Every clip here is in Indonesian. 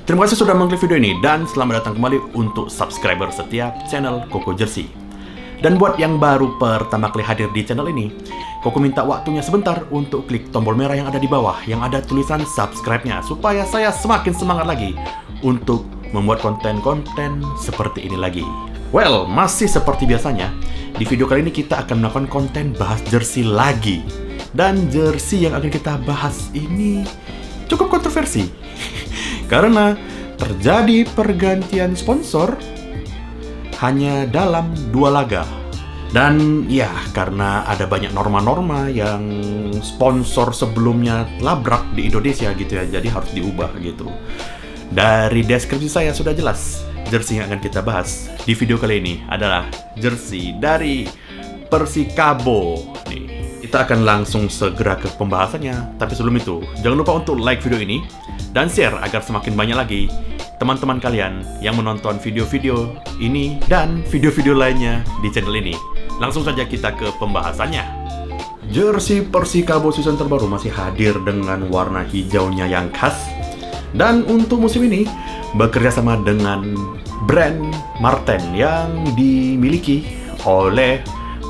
Terima kasih sudah mengklik video ini dan selamat datang kembali untuk subscriber setiap channel Koko Jersey. Dan buat yang baru pertama kali hadir di channel ini, Koko minta waktunya sebentar untuk klik tombol merah yang ada di bawah yang ada tulisan subscribe-nya supaya saya semakin semangat lagi untuk membuat konten-konten seperti ini lagi. Well, masih seperti biasanya, di video kali ini kita akan melakukan konten bahas jersey lagi. Dan jersey yang akan kita bahas ini cukup kontroversi karena terjadi pergantian sponsor hanya dalam 2 laga. Dan ya, karena ada banyak norma-norma yang sponsor sebelumnya labrak di Indonesia gitu ya, jadi harus diubah gitu. Dari deskripsi saya sudah jelas, jersey yang akan kita bahas di video kali ini adalah jersey dari Persikabo. Nih, kita akan langsung segera ke pembahasannya. Tapi sebelum itu, jangan lupa untuk like video ini dan share agar semakin banyak lagi teman-teman kalian yang menonton video-video ini dan video-video lainnya di channel ini. Langsung saja kita ke pembahasannya. Jersey Persikabo season terbaru masih hadir dengan warna hijaunya yang khas. Dan untuk musim ini bekerja sama dengan brand Marten yang dimiliki oleh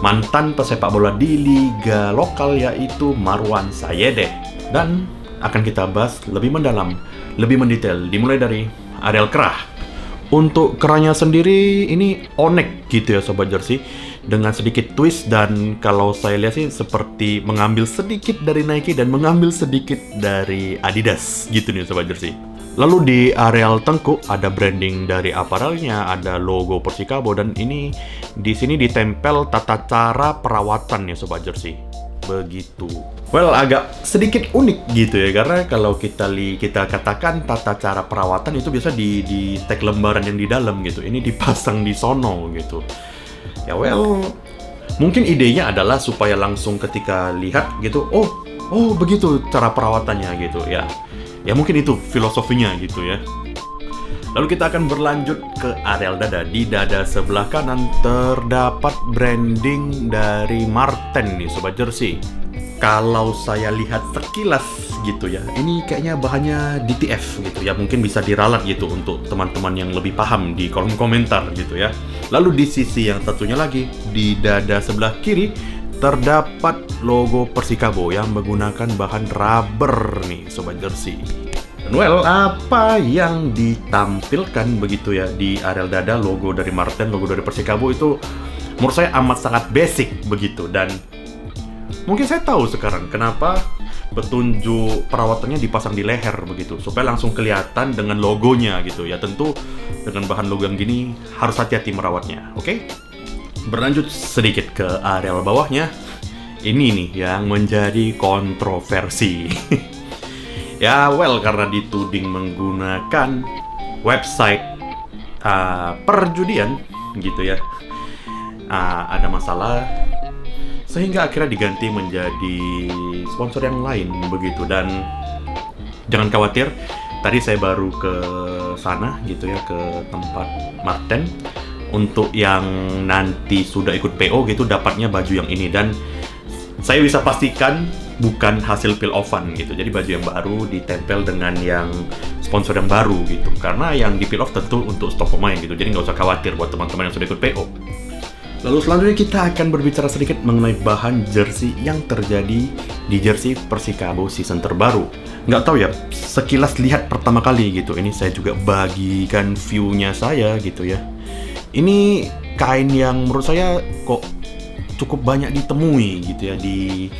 mantan pesepak bola di liga lokal yaitu Marwan Sayedeh. Dan akan kita bahas lebih mendalam, lebih mendetail, dimulai dari areal kerah. Untuk kerahnya sendiri ini onyx gitu ya sobat jersey, dengan sedikit twist, dan kalau saya lihat sih seperti mengambil sedikit dari Nike dan mengambil sedikit dari Adidas gitu nih sobat jersey. Lalu di areal tengkuk ada branding dari aparelnya, ada logo Persikabo, dan ini di sini ditempel tata cara perawatan ya sobat jersey. Begitu. Well, agak sedikit unik gitu ya, karena kalau kita katakan tata cara perawatan itu biasa di tag lembaran yang di dalam gitu. Ini dipasang di sono gitu. Ya well, mungkin idenya adalah supaya langsung ketika lihat gitu, oh begitu cara perawatannya gitu ya. Ya mungkin itu filosofinya gitu ya. Lalu kita akan berlanjut ke areal dada. Di dada sebelah kanan terdapat branding dari Marten nih sobat jersey. Kalau saya lihat sekilas gitu ya, ini kayaknya bahannya DTF gitu ya. Mungkin bisa diralat gitu untuk teman-teman yang lebih paham di kolom komentar gitu ya. Lalu di sisi yang satunya lagi, di dada sebelah kiri terdapat logo Persikabo yang menggunakan bahan rubber nih sobat jersey. Well, apa yang ditampilkan begitu ya di areal dada, logo dari Marten, logo dari Persikabo itu menurut saya amat sangat basic begitu. Dan mungkin saya tahu sekarang kenapa petunjuk perawatannya dipasang di leher begitu, supaya langsung kelihatan dengan logonya gitu ya. Tentu dengan bahan logo yang gini harus hati-hati merawatnya, oke? Berlanjut sedikit ke areal bawahnya. Ini nih yang menjadi kontroversi. Ya well, karena dituding menggunakan website perjudian gitu ya, ada masalah sehingga akhirnya diganti menjadi sponsor yang lain begitu. Dan jangan khawatir, tadi saya baru ke sana gitu ya, ke tempat Marten. Untuk yang nanti sudah ikut PO gitu dapatnya baju yang ini, dan saya bisa pastikan bukan hasil peel offan gitu. Jadi baju yang baru ditempel dengan yang sponsor yang baru gitu, karena yang di peel off tentu untuk stok pemain gitu. Jadi nggak usah khawatir buat teman-teman yang sudah ikut PO. Lalu selanjutnya kita akan berbicara sedikit mengenai bahan jersey yang terjadi di jersey Persikabo season terbaru. Nggak tahu ya, sekilas lihat pertama kali gitu, ini saya juga bagikan view-nya saya gitu ya. Ini kain yang menurut saya kok cukup banyak ditemui gitu ya di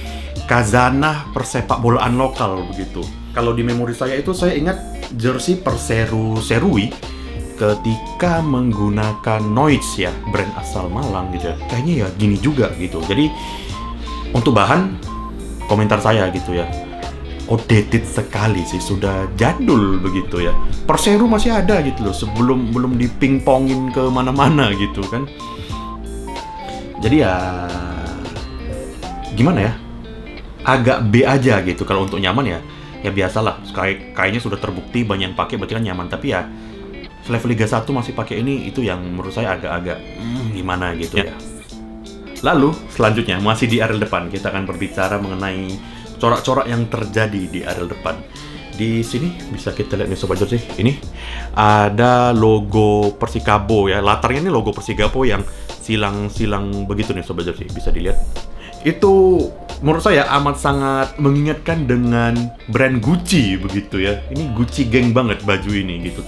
khazanah persepak bolaan lokal begitu. Kalau di memori saya itu saya ingat jersey Perseru Serui ketika menggunakan Noise ya, brand asal Malang gitu ya. Kayaknya ya gini juga gitu. Jadi untuk bahan, komentar saya gitu ya, outdated sekali sih, sudah jadul begitu ya. Perseru masih ada gitu loh, belum dipingpongin ke mana-mana gitu kan. Jadi ya gimana ya, agak B aja gitu. Kalau untuk nyaman ya biasalah, kayaknya sudah terbukti banyak yang pakai berarti kan nyaman. Tapi ya level Liga 1 masih pakai ini, itu yang menurut saya agak-agak gimana gitu ya. Lalu selanjutnya masih di areal depan, kita akan berbicara mengenai corak-corak yang terjadi di areal depan. Di sini bisa kita lihat nih Sobat Jersey, ini ada logo Persikabo ya. Latarnya ini logo Persikabo yang silang-silang begitu nih Sobat Jersey, bisa dilihat. Itu menurut saya amat sangat mengingatkan dengan brand Gucci begitu ya. Ini Gucci geng banget baju ini gitu.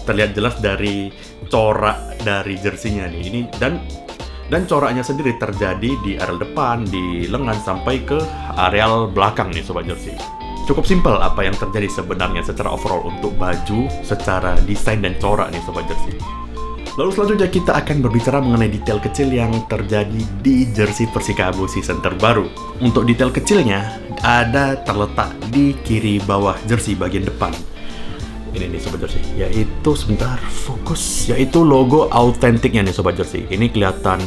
Terlihat jelas dari corak dari jersinya nih. Ini dan coraknya sendiri terjadi di areal depan, di lengan sampai ke areal belakang nih Sobat Jersey. Cukup simpel apa yang terjadi sebenarnya secara overall untuk baju, secara desain dan corak nih Sobat Jersey. Lalu selanjutnya kita akan berbicara mengenai detail kecil yang terjadi di jersey Persikabo season terbaru. Untuk detail kecilnya ada terletak di kiri bawah jersey bagian depan. Ini nih Sobat Jersey, yaitu sebentar fokus, yaitu logo autentiknya nih Sobat Jersey. Ini kelihatan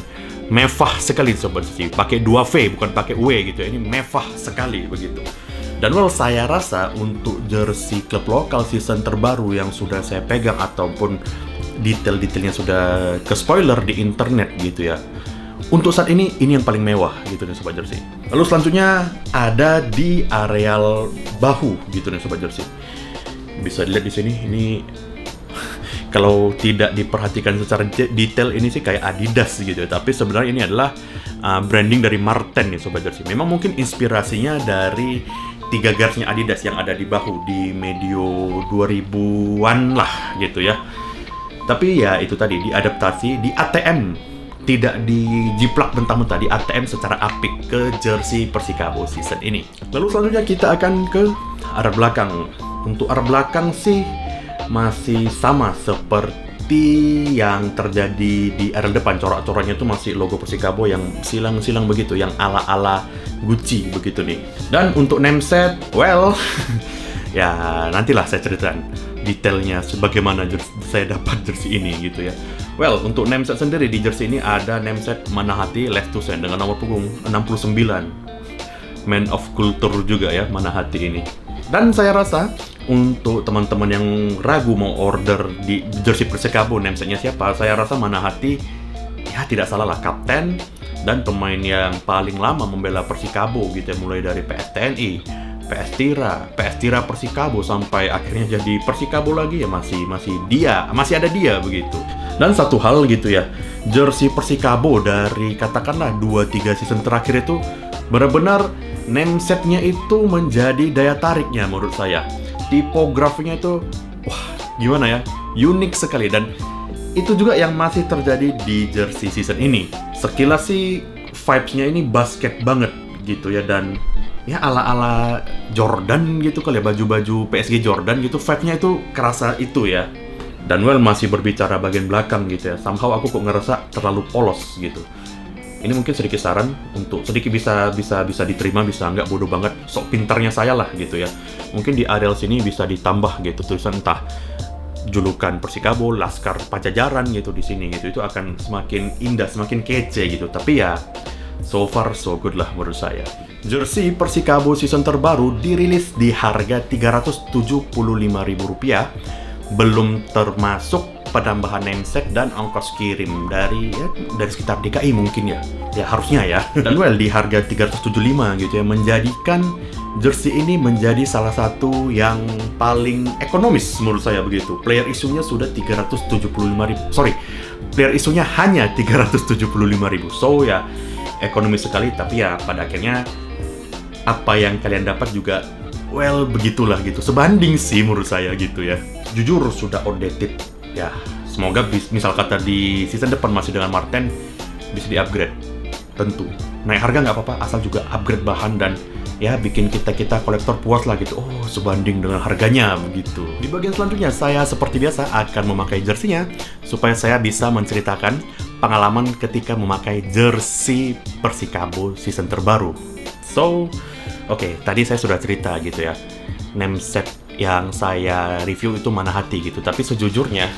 mewah sekali Sobat Jersey, pakai 2V bukan pakai W gitu ya. Ini mewah sekali begitu. Dan saya rasa untuk jersey klub lokal season terbaru yang sudah saya pegang ataupun detail-detailnya sudah ke spoiler di internet gitu ya, untuk saat ini yang paling mewah gitu nih Sobat Jersey. Lalu selanjutnya ada di areal bahu gitu nih Sobat Jersey. Bisa dilihat di sini, ini kalau tidak diperhatikan secara detail ini sih kayak Adidas gitu ya, tapi sebenarnya ini adalah branding dari Marten nih Sobat Jersey. Memang mungkin inspirasinya dari 3 garisnya Adidas yang ada di bahu di medio 2000-an lah gitu ya. Tapi ya itu tadi, diadaptasi di ATM, tidak dijiplak mentah-mentah, di ATM secara apik ke jersey Persikabo season ini. Lalu selanjutnya kita akan ke arah belakang. Untuk arah belakang sih masih sama seperti yang terjadi di area depan. Corak-coraknya itu masih logo Persikabo yang silang-silang begitu, yang ala-ala Gucci begitu nih. Dan untuk nameset, ya nantilah saya ceritakan detailnya sebagaimana saya dapat jersey ini gitu ya. Untuk nameset sendiri di jersey ini ada nameset Manahati Left to Send dengan nomor punggung 69. Man of Culture juga ya Manahati ini. Dan saya rasa untuk teman-teman yang ragu mau order di jersey Persikabo namesetnya siapa, saya rasa Manahati ya tidak salah lah, kapten dan pemain yang paling lama membela Persikabo gitu ya, mulai dari PSTNI, PS Tira Persikabo sampai akhirnya jadi Persikabo lagi ya, masih ada dia begitu. Dan satu hal gitu ya, jersey Persikabo dari katakanlah 2-3 season terakhir itu benar-benar namesetnya itu menjadi daya tariknya menurut saya. Tipografinya itu gimana ya, unik sekali, dan itu juga yang masih terjadi di jersey season ini. Sekilas sih vibes-nya ini basket banget gitu ya, dan ya ala-ala Jordan gitu kali ya, baju-baju PSG Jordan gitu, vibe-nya itu kerasa itu ya. Dan masih berbicara bagian belakang gitu ya, somehow aku kok ngerasa terlalu polos gitu. Ini mungkin sedikit saran, untuk sedikit bisa diterima, bisa nggak, bodoh banget, sok pintarnya saya lah gitu ya. Mungkin di areal sini bisa ditambah gitu tulisan entah julukan Persikabo, Laskar Pajajaran gitu di sini gitu, itu akan semakin indah, semakin kece gitu. Tapi ya so far so good lah menurut saya. Jersey Persikabo season terbaru dirilis di harga Rp375.000, belum termasuk penambahan nameset dan ongkos kirim dari sekitar DKI mungkin ya harusnya ya. Dan di harga 375 gitu ya, menjadikan jersey ini menjadi salah satu yang paling ekonomis menurut saya begitu. Player isunya sudah 375.000. Player isunya hanya 375.000. So ya ekonomis sekali, tapi ya pada akhirnya apa yang kalian dapat juga begitulah gitu. Sebanding sih menurut saya gitu ya. Jujur sudah outdated. Ya, semoga misal kata di season depan masih dengan Marten bisa di-upgrade. Tentu. Naik harga nggak apa-apa, asal juga upgrade bahan dan ya bikin kita kolektor puas lah gitu. Oh, sebanding dengan harganya begitu. Di bagian selanjutnya saya seperti biasa akan memakai jersinya supaya saya bisa menceritakan pengalaman ketika memakai jersey Persikabo season terbaru. So, oke, tadi saya sudah cerita gitu ya. Nameset yang saya review itu Manahati gitu, tapi sejujurnya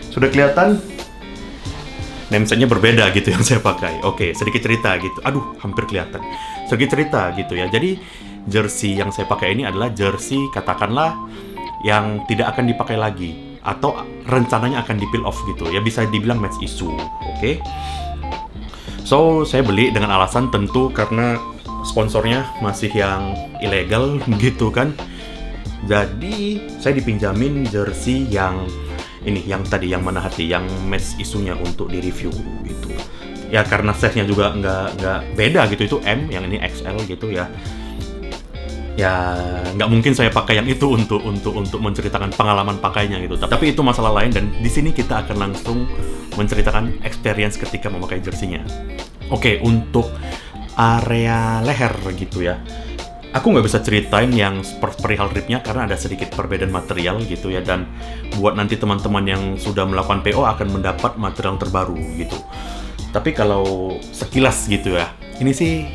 sudah kelihatan namesetnya berbeda gitu yang saya pakai. Sedikit cerita gitu. Hampir kelihatan. Sedikit cerita gitu ya. Jadi jersey yang saya pakai ini adalah jersey katakanlah yang tidak akan dipakai lagi atau rencananya akan di-peel off gitu ya, bisa dibilang match issue. So saya beli dengan alasan tentu karena sponsornya masih yang ilegal gitu kan. Jadi saya dipinjamin jersey yang ini, yang tadi, yang mana hati, yang match isunya untuk di-review gitu. Ya karena size-nya juga nggak beda gitu, itu M, yang ini XL gitu ya. Ya nggak mungkin saya pakai yang itu untuk menceritakan pengalaman pakainya gitu. Tapi itu masalah lain, dan di sini kita akan langsung menceritakan experience ketika memakai jersey-nya. Oke, untuk area leher gitu ya. Aku nggak bisa ceritain yang perihal ribnya karena ada sedikit perbedaan material gitu ya, dan buat nanti teman-teman yang sudah melakukan PO akan mendapat material terbaru gitu. Tapi kalau sekilas gitu ya, ini sih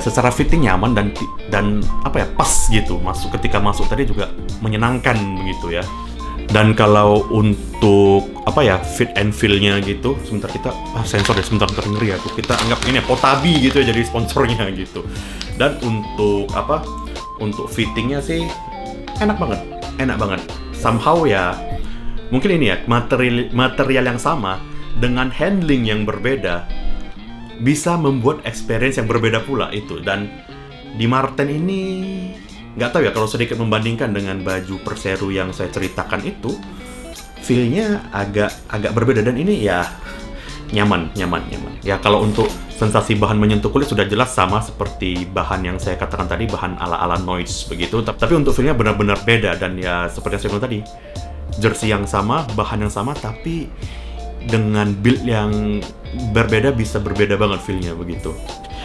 secara fitting nyaman dan pas gitu. Ketika masuk tadi juga menyenangkan begitu ya. Dan kalau untuk fit and feel-nya gitu, sebentar kita sensor deh, sebentar ngeri aku. Kita anggap ini Potabi gitu ya jadi sponsornya gitu. Dan untuk fittingnya sih enak banget. Somehow ya, mungkin ini ya, material yang sama dengan handling yang berbeda bisa membuat experience yang berbeda pula itu. Dan di Marten ini nggak tahu ya, kalau sedikit membandingkan dengan baju Persero yang saya ceritakan itu, feel-nya agak berbeda, dan ini ya nyaman. Ya kalau untuk sensasi bahan menyentuh kulit sudah jelas sama seperti bahan yang saya katakan tadi, bahan ala-ala noise begitu. Tapi untuk feel-nya benar-benar beda, dan ya seperti yang saya bilang tadi, jersey yang sama, bahan yang sama, tapi dengan build yang berbeda bisa berbeda banget feel-nya begitu.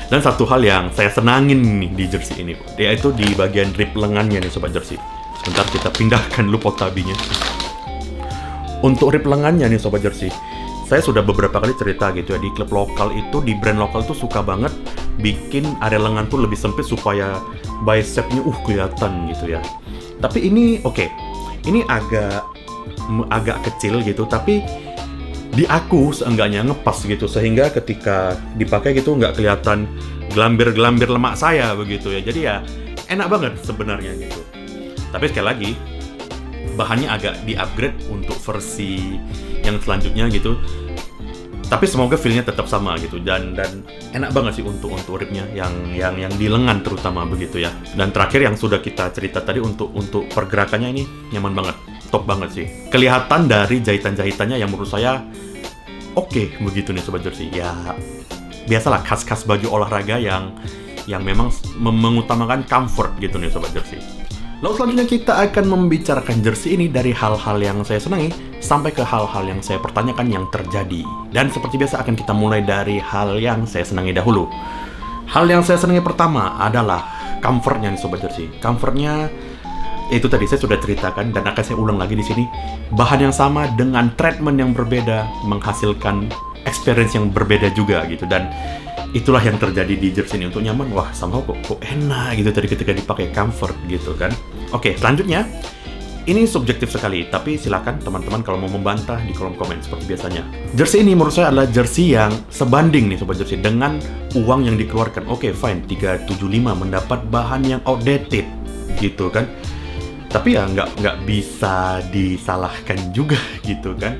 Dan satu hal yang saya senangin nih di jersey ini, yaitu di bagian rib lengannya nih sobat jersey. Sebentar kita pindahkan dulu Potabinya. Untuk rib lengannya nih sobat jersey, saya sudah beberapa kali cerita gitu ya, di klub lokal itu, di brand lokal tuh suka banget bikin area lengan tuh lebih sempit supaya bicepnya kelihatan gitu ya. Tapi ini ini agak kecil gitu, tapi di aku seenggaknya ngepas gitu, sehingga ketika dipakai gitu nggak kelihatan gelambir lemak saya begitu ya. Jadi ya enak banget sebenarnya gitu. Tapi sekali lagi, bahannya agak di-upgrade untuk versi yang selanjutnya gitu. Tapi semoga feel-nya tetap sama gitu, dan enak banget sih untuk ribnya yang di lengan terutama begitu ya. Dan terakhir yang sudah kita cerita tadi, untuk pergerakannya ini nyaman banget, top banget sih. Kelihatan dari jahitan-jahitannya yang menurut saya begitu nih sobat jersey. Ya biasalah khas baju olahraga yang memang mengutamakan comfort gitu nih sobat jersey. Lalu selanjutnya kita akan membicarakan jersey ini dari hal-hal yang saya senangi sampai ke hal-hal yang saya pertanyakan yang terjadi. Dan seperti biasa akan kita mulai dari hal yang saya senangi dahulu. Hal yang saya senangi pertama adalah comfortnya nih sobat jersey. Comfortnya itu tadi saya sudah ceritakan dan akan saya ulang lagi di sini. Bahan yang sama dengan treatment yang berbeda menghasilkan experience yang berbeda juga gitu, dan itulah yang terjadi di jersey ini. Untuk nyaman, wah somehow kok enak gitu tadi ketika dipakai, comfort gitu kan. Oke, selanjutnya ini subjektif sekali, tapi silakan teman-teman kalau mau membantah di kolom komen seperti biasanya. Jersey ini menurut saya adalah jersey yang sebanding nih sobat jersey dengan uang yang dikeluarkan. Oke, fine, 375 mendapat bahan yang outdated gitu kan. Tapi ya nggak bisa disalahkan juga gitu kan.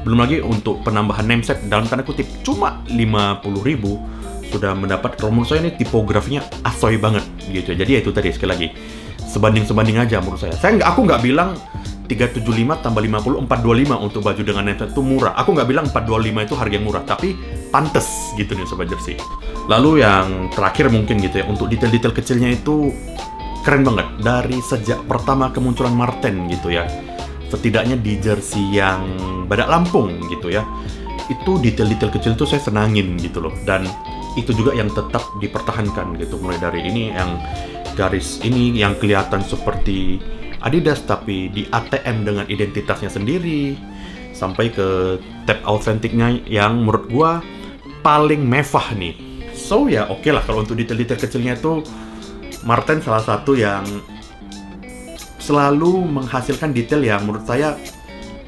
Belum lagi untuk penambahan nameset dalam tanda kutip cuma 50.000 sudah mendapat, kalau menurut saya ini tipografinya asoy banget gitu. Jadi ya itu tadi, sekali lagi sebanding aja menurut saya. Aku nggak bilang 375 tambah 50 425 untuk baju dengan nameset itu murah. Aku nggak bilang 425 itu harga yang murah, tapi pantes gitu nih sobat jersey. Lalu yang terakhir mungkin gitu ya, untuk detail-detail kecilnya itu keren banget dari sejak pertama kemunculan Marten gitu ya. Setidaknya di jersey yang Badak Lampung gitu ya, itu detail-detail kecil tuh saya senangin gitu loh. Dan itu juga yang tetap dipertahankan gitu. Mulai dari ini yang garis ini yang kelihatan seperti Adidas tapi di ATM dengan identitasnya sendiri, sampai ke tab autentiknya yang menurut gua paling mewah nih. So ya oke lah, kalau untuk detail-detail kecilnya itu Marten salah satu yang selalu menghasilkan detail yang menurut saya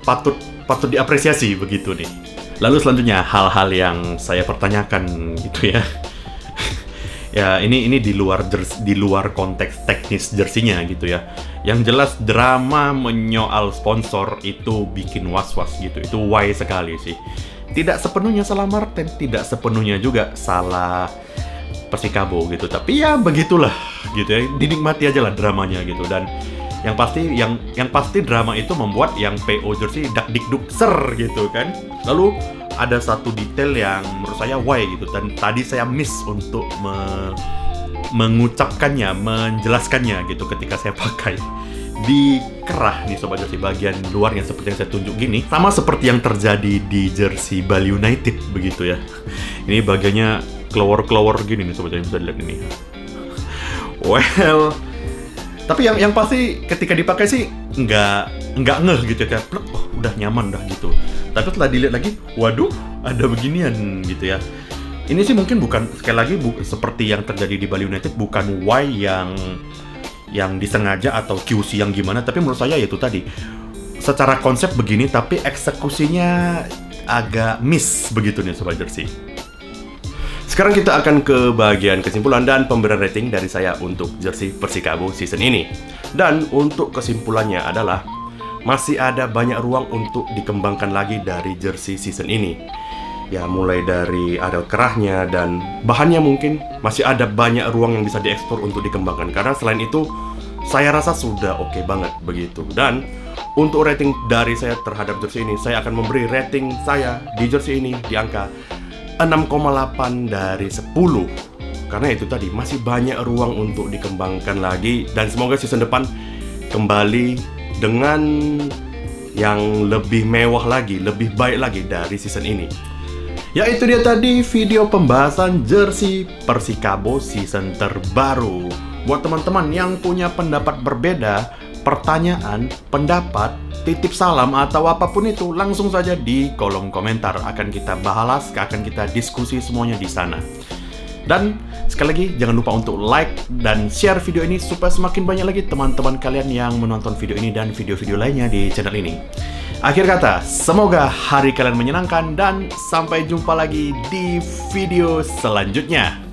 patut diapresiasi begitu nih. Lalu selanjutnya hal-hal yang saya pertanyakan gitu ya. Ya ini di luar konteks teknis jersinya gitu ya. Yang jelas drama menyoal sponsor itu bikin was-was gitu. Itu why sekali sih. tidak sepenuhnya salah Martin, tidak sepenuhnya juga salah Persikabo gitu. Tapi ya begitulah gitu ya, dinikmati aja lah dramanya gitu. Dan yang pasti drama itu membuat yang PO jersey dak dikduk ser gitu kan. Lalu ada satu detail yang menurut saya why gitu, dan tadi saya miss untuk mengucapkannya, menjelaskannya gitu ketika saya pakai di kerah nih sobat jersey, bagian luarnya seperti yang saya tunjuk gini, sama seperti yang terjadi di jersey Bali United begitu ya. Ini bagiannya kelowor gini nih sobat jersey, bisa dilihat ini. Well, tapi yang pasti ketika dipakai sih nggak ngeh gitu ya, kayak plek, oh udah nyaman dah gitu. Tapi setelah dilihat lagi, waduh ada beginian gitu ya. Ini sih mungkin bukan, sekali lagi seperti yang terjadi di Bali United, bukan why yang disengaja atau QC yang gimana, tapi menurut saya itu tadi secara konsep begini tapi eksekusinya agak miss begitu nih sobat jersey. Sekarang kita akan ke bagian kesimpulan dan pemberian rating dari saya untuk jersey Persikabo season ini. Dan untuk kesimpulannya adalah masih ada banyak ruang untuk dikembangkan lagi dari jersey season ini. Ya mulai dari ada kerahnya dan bahannya, mungkin masih ada banyak ruang yang bisa diekspor untuk dikembangkan. Karena selain itu saya rasa sudah oke banget begitu. Dan untuk rating dari saya terhadap jersey ini, saya akan memberi rating saya di jersey ini di angka 6,8 dari 10. Karena itu tadi masih banyak ruang untuk dikembangkan lagi, dan semoga season depan kembali dengan yang lebih mewah lagi, lebih baik lagi dari season ini. Ya itu dia tadi video pembahasan jersey Persikabo season terbaru. Buat teman-teman yang punya pendapat berbeda, pertanyaan, pendapat, titip salam atau apapun itu, langsung saja di kolom komentar. Akan kita balas, akan kita diskusi semuanya di sana. Dan sekali lagi jangan lupa untuk like dan share video ini supaya semakin banyak lagi teman-teman kalian yang menonton video ini dan video-video lainnya di channel ini. Akhir kata, semoga hari kalian menyenangkan dan sampai jumpa lagi di video selanjutnya.